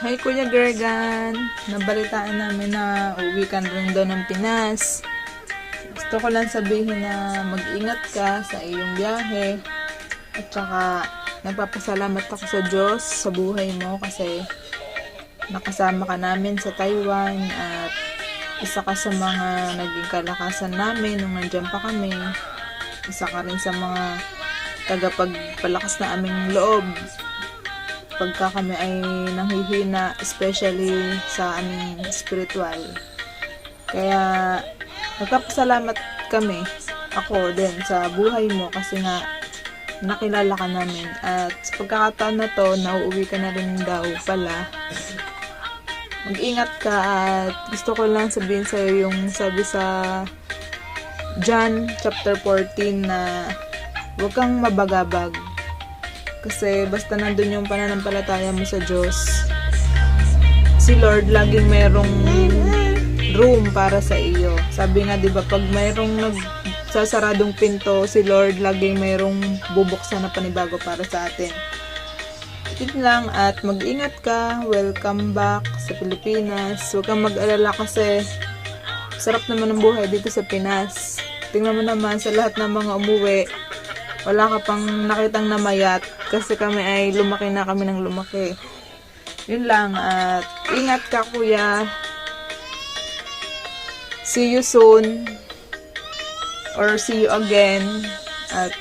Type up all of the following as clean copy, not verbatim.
Hi Kuya Gergan, nabalitaan namin na uwi ka rin daw ng Pinas. Gusto ko lang sabihin na mag-ingat ka sa iyong biyahe. At saka nagpapasalamat ako sa Diyos sa buhay mo kasi nakasama ka namin sa Taiwan at isa ka sa mga naging kalakasan namin nung nandiyan pa kami. Isa ka rin sa mga tagapagpalakas na aming loob pagka kami ay nanghihina, especially sa aming spiritual. Kaya nagpapasalamat kami, ako din, sa buhay mo kasi nga nakilala ka namin. At sa pagkakataon na to, nauuwi ka na rin daw pala. Mag-ingat ka at gusto ko lang sabihin sa'yo yung sabi sa John chapter 14 na huwag kang mabagabag. Kasi basta nandun yung pananampalataya mo sa Diyos, si Lord laging merong room para sa iyo. Sabi nga 'di ba, pag mayroong nagsasaradong pinto, si Lord laging merong bubuksan na panibago para sa atin. Yun lang, at mag-ingat ka. Welcome back sa Pilipinas. Huwag kang mag-alala kasi sarap naman ang buhay dito sa Pinas. Tingnan mo naman sa lahat ng mga umuwi, wala ka pang nakitang namayat kasi kami ay lumaki na kami ng lumaki. Yun lang, at ingat ka kuya. See you soon or see you again, at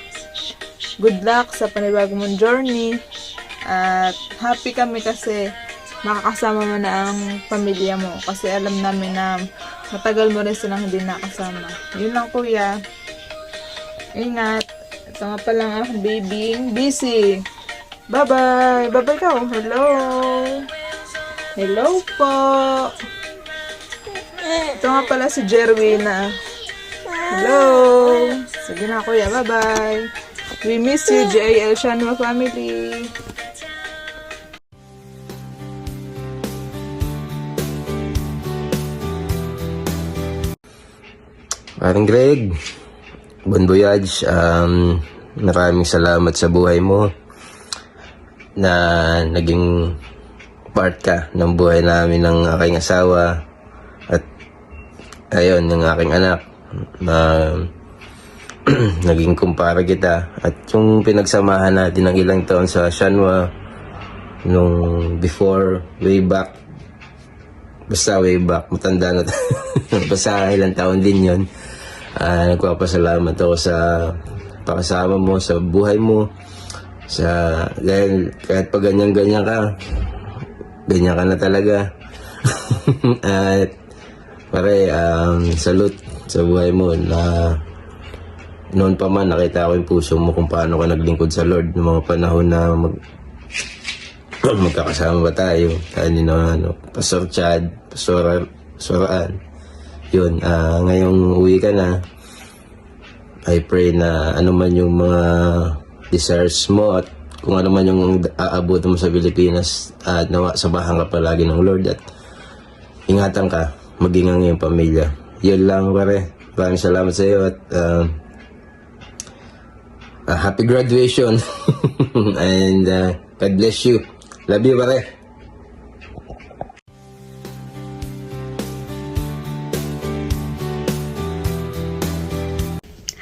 good luck sa panibago mong journey. At happy kami kasi makakasama mo na ang pamilya mo kasi alam namin na matagal mo rin silang hindi nakasama. Yun lang kuya, ingat. Ito nga pala ang aking baby, busy. Bye-bye. Bye-bye ka. Hello. Hello po. Ito nga pala si Jerwina. Hello. Sige na kuya. Bye-bye. We miss you, JL Shanwa family. Parang Greg, bon voyage. Maraming salamat sa buhay mo na naging part ka ng buhay namin ng aking asawa at ayun, ng aking anak na naging kumpara kita at yung pinagsamahan natin ng ilang taon sa Shanwa nung before, way back, basta way back, matanda na basta ilang taon din yun. Nagpapasalamat ako sa pakasama mo sa buhay mo, dahil kahit pa ganyan-ganyan ka, ganyan ka na talaga. At pare, salute sa buhay mo na noon pa man nakita ko yung puso mo kung paano ka naglingkod sa Lord ng mga panahon na magkakasama ba tayo, Pastor Chad, Pastor yun. Ngayong uwi ka na, I pray na ano man yung mga desires mo at kung ano man yung aabot mo sa Pilipinas, at nawa sabahan ka palagi ng Lord at ingatan ka, maging ang iyong pamilya. Yun lang pare, maraming salamat sa iyo at happy graduation. And God bless you. Love you pare.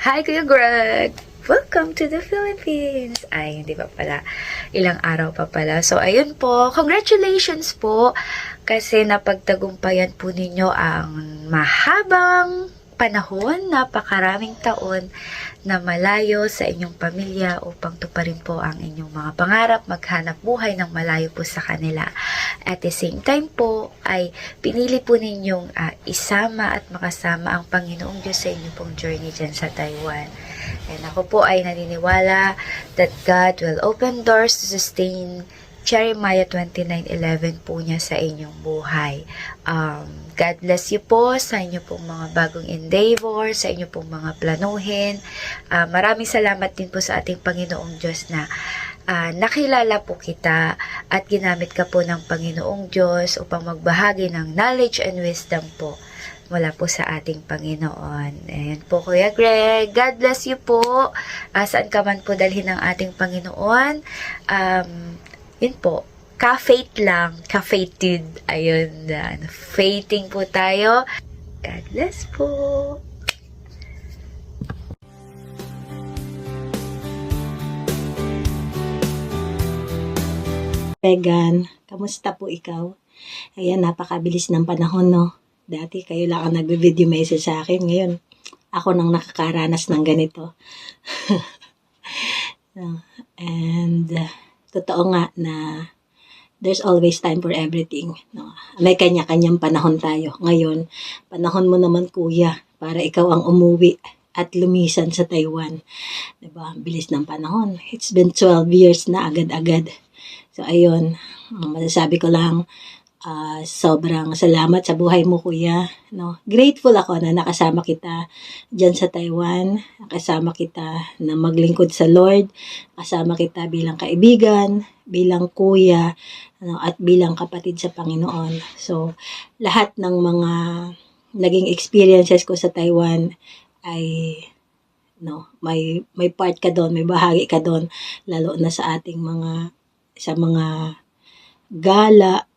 Hi Kuya Greg! Welcome to the Philippines! Ay, hindi pa pala. Ilang araw pa pala. So, ayun po. Congratulations po! Kasi napagtagumpayan po ninyo ang mahabang panahon, napakaraming taon na malayo sa inyong pamilya upang tuparin po ang inyong mga pangarap, maghanap buhay ng malayo po sa kanila. At the same time po, ay pinili po ninyong isama at makasama ang Panginoong Diyos sa inyong pong journey dyan sa Taiwan. And ako po ay naniniwala that God will open doors to sustain Jeremiah 29:11 po niya sa inyong buhay. God bless you po sa inyo pong mga bagong endeavor, sa inyo pong mga planuhin. Maraming salamat din po sa ating Panginoong Diyos na nakilala po kita at ginamit ka po ng Panginoong Diyos upang magbahagi ng knowledge and wisdom po mula po sa ating Panginoon. Ayan po, Kuya Greg. God bless you po. Saan ka man po dalhin ng ating Panginoon. Yun po. Ka-faith lang. Ka-fated. Ayun. Faithing po tayo. God bless po. Megan, kamusta po ikaw? Ayan, napakabilis ng panahon, no? Dati kayo lang ang nagbe-video message sa akin. Ngayon, ako nang nakakaranas ng ganito. And, totoo nga na there's always time for everything. No? May kanya-kanyang panahon tayo. Ngayon, panahon mo naman, kuya, para ikaw ang umuwi at lumisan sa Taiwan. Diba? Bilis ng panahon. It's been 12 years na agad-agad. So, ayun, masasabi ko lang, sobrang salamat sa buhay mo, kuya. No? Grateful ako na nakasama kita dyan sa Taiwan. Nakasama kita na maglingkod sa Lord. Kasama kita bilang kaibigan, bilang kuya, at bilang kapatid sa Panginoon. So, lahat ng mga naging experiences ko sa Taiwan ay may part ka doon, may bahagi ka doon, lalo na sa ating mga gala,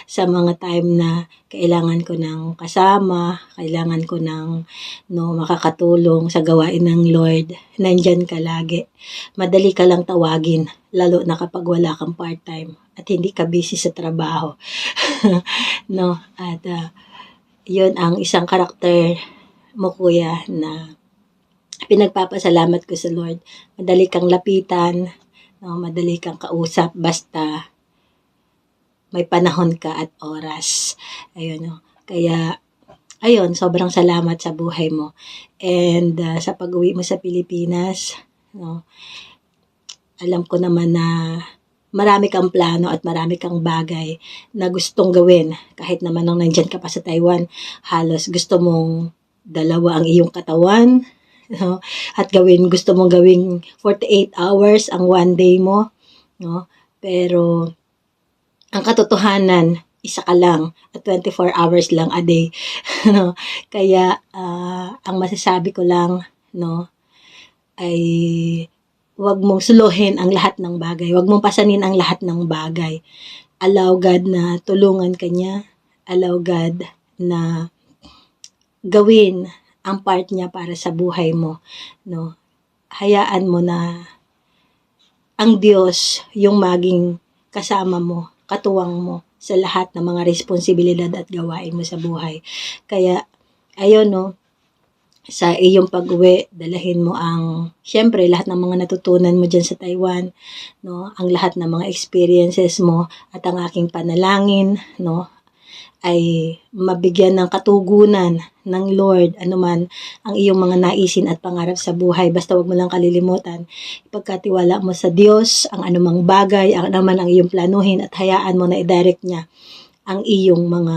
sa mga time na kailangan ko ng kasama, kailangan ko ng makakatulong sa gawain ng Lord. Nandyan ka lagi. Madali ka lang tawagin, lalo na kapag wala kang part-time at hindi ka busy sa trabaho. At yun ang isang karakter mo, kuya, na pinagpapasalamat ko sa Lord. Madali kang lapitan, madali kang kausap, basta may panahon ka at oras. Ayun, kaya, ayun, sobrang salamat sa buhay mo. And sa pag-uwi mo sa Pilipinas, alam ko naman na marami kang plano at marami kang bagay na gustong gawin. Kahit naman nang nandyan ka pa sa Taiwan, halos gusto mong dalawa ang iyong katawan, at gusto mong gawing 48 hours ang one day mo, pero ang katotohanan, isa ka lang at 24 hours lang a day. Kaya ang masasabi ko lang, ay wag mong suluhin ang lahat ng bagay, wag mong pasanin ang lahat ng bagay. Allow God na tulungan ka niya, allow God na gawin ang part niya para sa buhay mo, Hayaan mo na ang Diyos yung maging kasama mo, katuwang mo sa lahat ng mga responsibilidad at gawain mo sa buhay. Kaya, ayun, sa iyong pag-uwi, dalahin mo syempre, lahat ng mga natutunan mo dyan sa Taiwan, ang lahat ng mga experiences mo at ang aking panalangin, ay mabigyan ng katugunan ng Lord, anuman ang iyong mga naisin at pangarap sa buhay. Basta wag mo lang kalilimutan, ipagkatiwala mo sa Diyos ang anumang bagay, ang anuman ang iyong planuhin, at hayaan mo na i-direct niya ang iyong mga